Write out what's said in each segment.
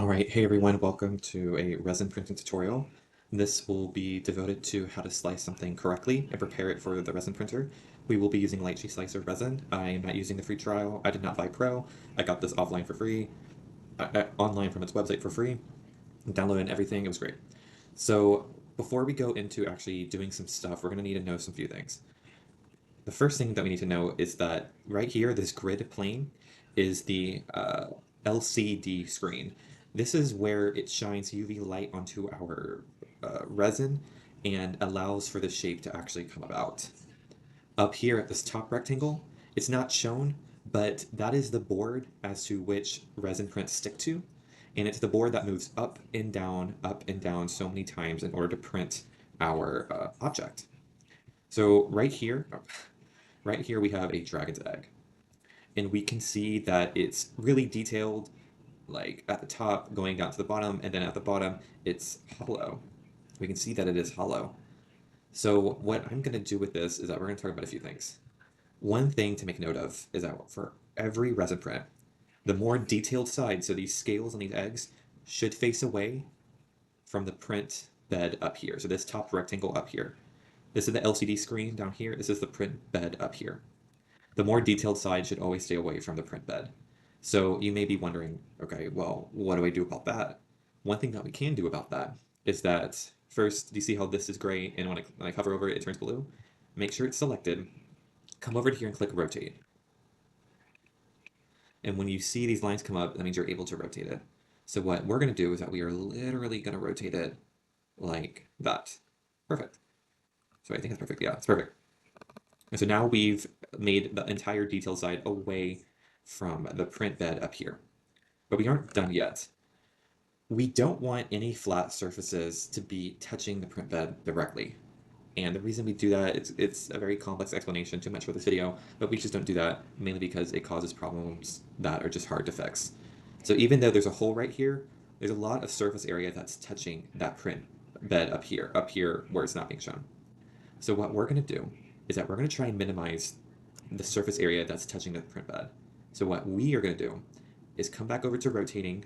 All right, hey everyone, welcome to a resin printing tutorial. This will be devoted to how to slice something correctly and prepare it for the resin printer. We will be using Light Sheet Slicer resin. I am not using the free trial. I did not buy Pro. I got this offline for free, online from its website for free. Downloaded everything, it was great. So before we go into actually doing some stuff, we're going to need to know some few things. The first thing that we need to know is that right here, this grid plane is the LCD screen. This is where it shines UV light onto our resin and allows for the shape to actually come about. Up here at this top rectangle, it's not shown, but that is the board as to which resin prints stick to. And it's the board that moves up and down so many times in order to print our object. So right here we have a dragon's egg. And we can see that it's really detailed, like at the top going down to the bottom, and then at the bottom it's hollow. We can see that it is hollow. So what I'm going to do with this is that we're going to talk about a few things. One thing to make note of is that for every resin print, the more detailed side, so these scales on these eggs, should face away from the print bed up here. So this top rectangle up here. This is the LCD screen down here. This is the print bed up here. The more detailed side should always stay away from the print bed. So you may be wondering, okay, well, what do I do about that? One thing that we can do about that is that first, do you see how this is gray and when I hover over it, it turns blue? Make sure it's selected. Come over here and click rotate. And when you see these lines come up, that means you're able to rotate it. So what we're going to do is that we are literally going to rotate it like that. Perfect. So I think that's perfect. Yeah, it's perfect. And so now we've made the entire detail side away from the print bed up here. But we aren't done yet. We don't want any flat surfaces to be touching the print bed directly. And the reason we do that, it's a very complex explanation, too much for this video, but we just don't do that, mainly because it causes problems that are just hard to fix. So even though there's a hole right here, there's a lot of surface area that's touching that print bed up here where it's not being shown. So what we're going to do is that we're going to try and minimize the surface area that's touching the print bed. So what we are going to do is come back over to rotating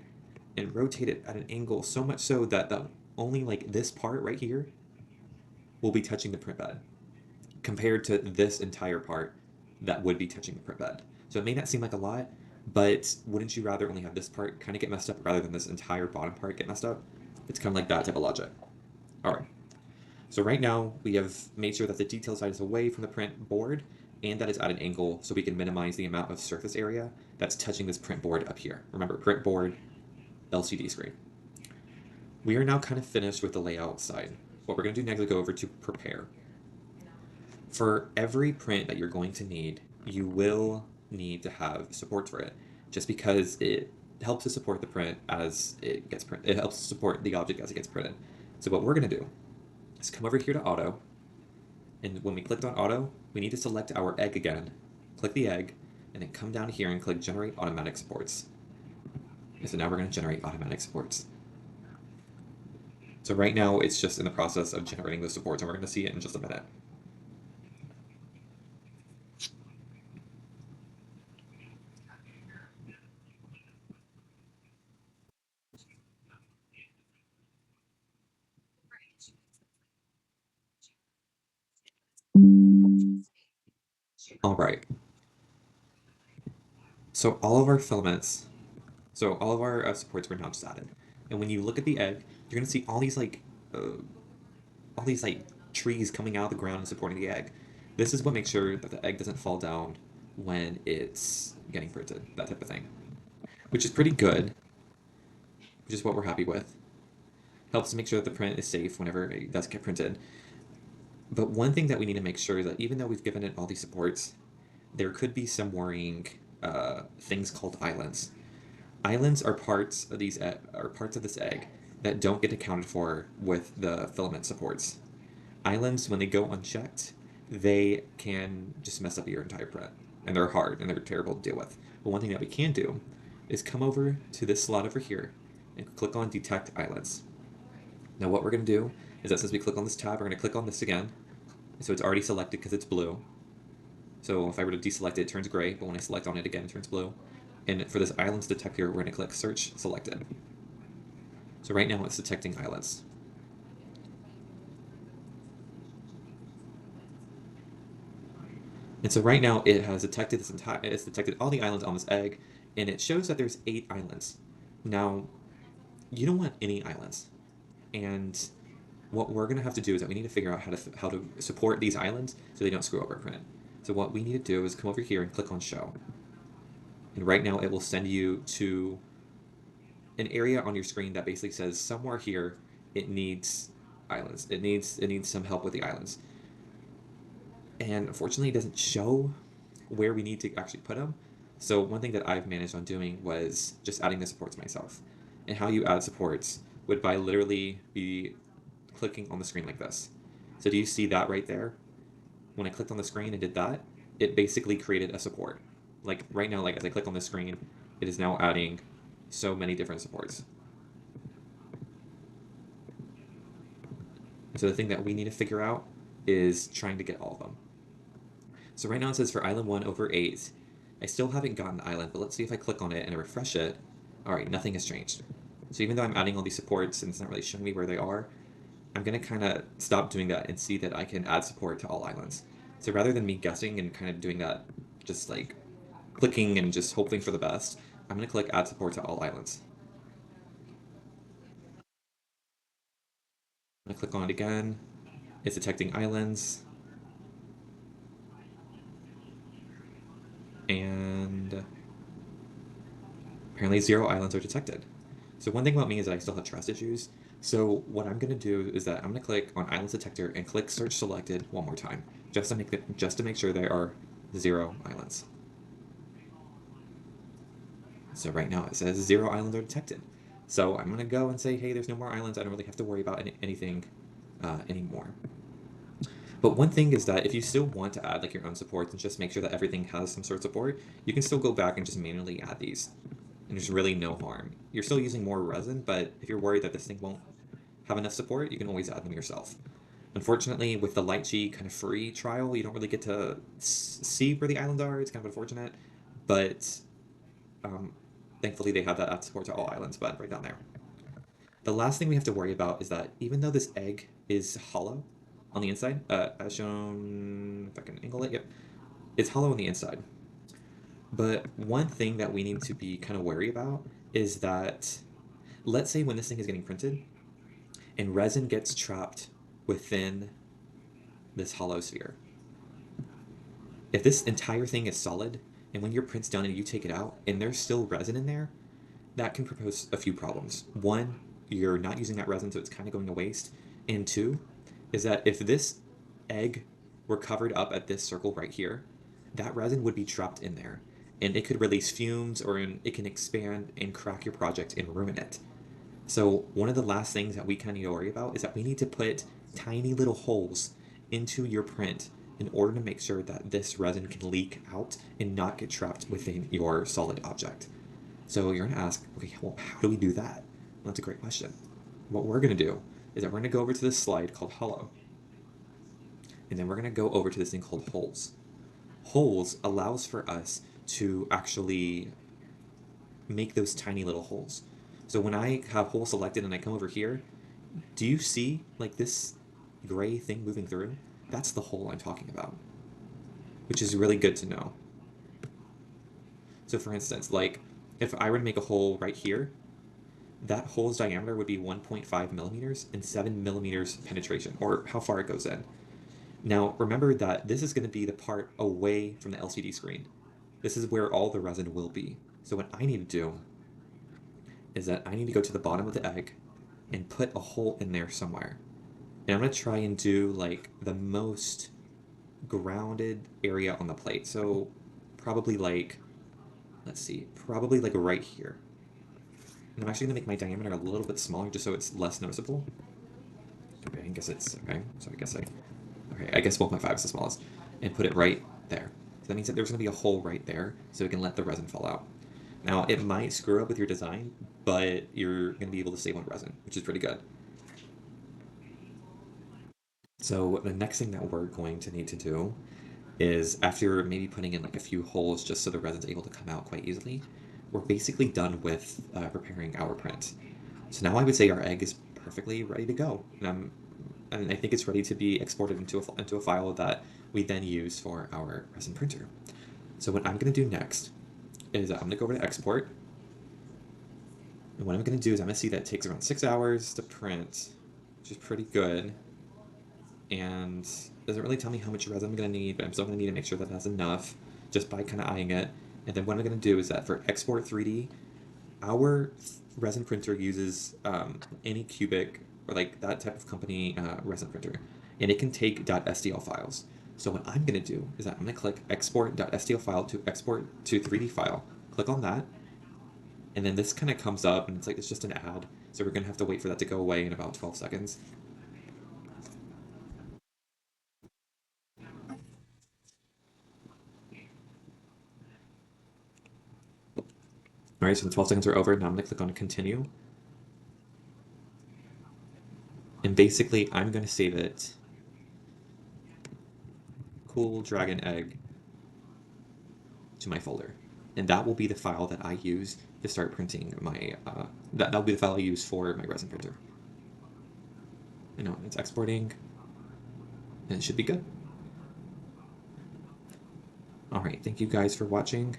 and rotate it at an angle so much so that only like this part right here will be touching the print bed compared to this entire part that would be touching the print bed. So it may not seem like a lot, but wouldn't you rather only have this part kind of get messed up rather than this entire bottom part get messed up? It's kind of like that type of logic. All right. So right now we have made sure that the detail side is away from the print board and that it's at an angle so we can minimize the amount of surface area that's touching this print board up here. Remember, print board, LCD screen. We are now kind of finished with the layout side. What we're going to do next is go over to prepare. For every print that you're going to need, you will need to have support for it, just because it helps to support the print as it gets printed. It helps to support the object as it gets printed. So what we're going to do is come over here to auto, and when we clicked on auto, we need to select our egg again, click the egg, and then come down here and click generate automatic supports. And so now we're going to generate automatic supports. So right now it's just in the process of generating those supports, and we're going to see it in just a minute. All right. So all of our filaments, so all of our supports were now just added. And when you look at the egg, you're going to see all these trees coming out of the ground and supporting the egg. This is what makes sure that the egg doesn't fall down when it's getting printed, that type of thing. Which is pretty good, which is what we're happy with. Helps to make sure that the print is safe whenever it does get printed. But one thing that we need to make sure is that even though we've given it all these supports, there could be some worrying things called islands. Islands are parts of this egg that don't get accounted for with the filament supports. Islands, when they go unchecked, they can just mess up your entire print, and they're hard and they're terrible to deal with. But one thing that we can do is come over to this slot over here and click on Detect Islands. Now what we're going to do is that since we click on this tab, we're going to click on this again. So it's already selected because it's blue. So if I were to deselect it, it turns gray, but when I select on it again, it turns blue. And for this islands detector, we're going to click Search Selected. So right now it's detecting islands. And so right now it has detected it's detected all the islands on this egg, and it shows that there's 8 islands. Now, you don't want any islands. And what we're gonna have to do is that we need to figure out how to support these islands so they don't screw up our print. So what we need to do is come over here and click on show. And right now it will send you to an area on your screen that basically says somewhere here it needs islands. It needs some help with the islands. And unfortunately it doesn't show where we need to actually put them. So one thing that I've managed on doing was just adding the supports myself. And how you add supports would by literally be clicking on the screen like this. So do you see that right there? When I clicked on the screen and did that, it basically created a support. Like right now, like as I click on the screen, it is now adding so many different supports. So the thing that we need to figure out is trying to get all of them. So right now it says for island 1 over 8. I still haven't gotten the island, but let's see if I click on it and I refresh it. All right, nothing has changed. So even though I'm adding all these supports and it's not really showing me where they are, I'm going to kind of stop doing that and see that I can add support to all islands. So rather than me guessing and kind of doing that, just like clicking and just hoping for the best, I'm going to click add support to all islands. I'm going to click on it again. It's detecting islands. And apparently 0 islands are detected. So one thing about me is that I still have trust issues. So what I'm going to do is that I'm going to click on islands detector and click search selected one more time, just to make sure there are 0 islands. So right now it says 0 islands are detected. So I'm going to go and say, hey, there's no more islands. I don't really have to worry about anything anymore. But one thing is that if you still want to add like your own supports and just make sure that everything has some sort of support, you can still go back and just manually add these. And there's really no harm. You're still using more resin, but if you're worried that this thing won't have enough support, you can always add them yourself. Unfortunately, with the Lychee kind of free trial, you don't really get to see where the islands are. It's kind of unfortunate, but um, thankfully they have that add support to all islands button right down there. The last thing we have to worry about is that even though this egg is hollow on the inside, as shown, if I can angle it, yep, it's hollow on the inside. But one thing that we need to be kind of wary about is that, let's say when this thing is getting printed and resin gets trapped within this hollow sphere. If this entire thing is solid, and when your print's done and you take it out, and there's still resin in there, that can propose a few problems. One, you're not using that resin, so it's kind of going to waste. And two, is that if this egg were covered up at this circle right here, that resin would be trapped in there. And it could release fumes, or it can expand and crack your project and ruin it. So one of the last things that we kind of need to worry about is that we need to put tiny little holes into your print in order to make sure that this resin can leak out and not get trapped within your solid object. So you're going to ask, okay, well, how do we do that? Well, that's a great question. What we're going to do is that we're going to go over to this slide called hollow, and then we're going to go over to this thing called holes. Holes allows for us to actually make those tiny little holes. So when I have hole selected and I come over here, do you see like this gray thing moving through? That's the hole I'm talking about, which is really good to know. So for instance, like if I were to make a hole right here, that hole's diameter would be 1.5 millimeters and 7 millimeters penetration, or how far it goes in. Now remember that this is going to be the part away from the LCD screen. This is where all the resin will be. So what I need to do is that I need to go to the bottom of the egg and put a hole in there somewhere. And I'm going to try and do like the most grounded area on the plate. So probably like, let's see, probably like right here. And I'm actually going to make my diameter a little bit smaller just so it's less noticeable. Okay, I guess it's, okay, so I guess okay, I guess 1.5 is the smallest. And put it right there. So that means that there's going to be a hole right there so we can let the resin fall out. Now, it might screw up with your design, but you're going to be able to save on resin, which is pretty good. So the next thing that we're going to need to do is, after maybe putting in like a few holes just so the resin's able to come out quite easily, we're basically done with preparing our print. So now I would say our egg is perfectly ready to go. And I think it's ready to be exported into a file that we then use for our resin printer. So what I'm going to do next is I'm going to go over to export. And what I'm going to do is I'm going to see that it takes around 6 hours to print, which is pretty good. And doesn't really tell me how much resin I'm going to need, but I'm still going to need to make sure that that's enough just by kind of eyeing it. And then what I'm going to do is that for export 3D, our resin printer uses Anycubic or like that type of company resin printer, and it can take .stl files. So what I'm going to do is that I'm going to click export.stl file to export to 3D file. Click on that, and then this kind of comes up, and it's just an ad. So we're going to have to wait for that to go away in about 12 seconds. All right, so the 12 seconds are over. Now I'm going to click on continue. And basically, I'm going to save it cool dragon egg to my folder. And that will be the file that I use to start printing my, that'll be the file I use for my resin printer. You know, it's exporting, and it should be good. All right, thank you guys for watching,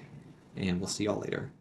and we'll see y'all later.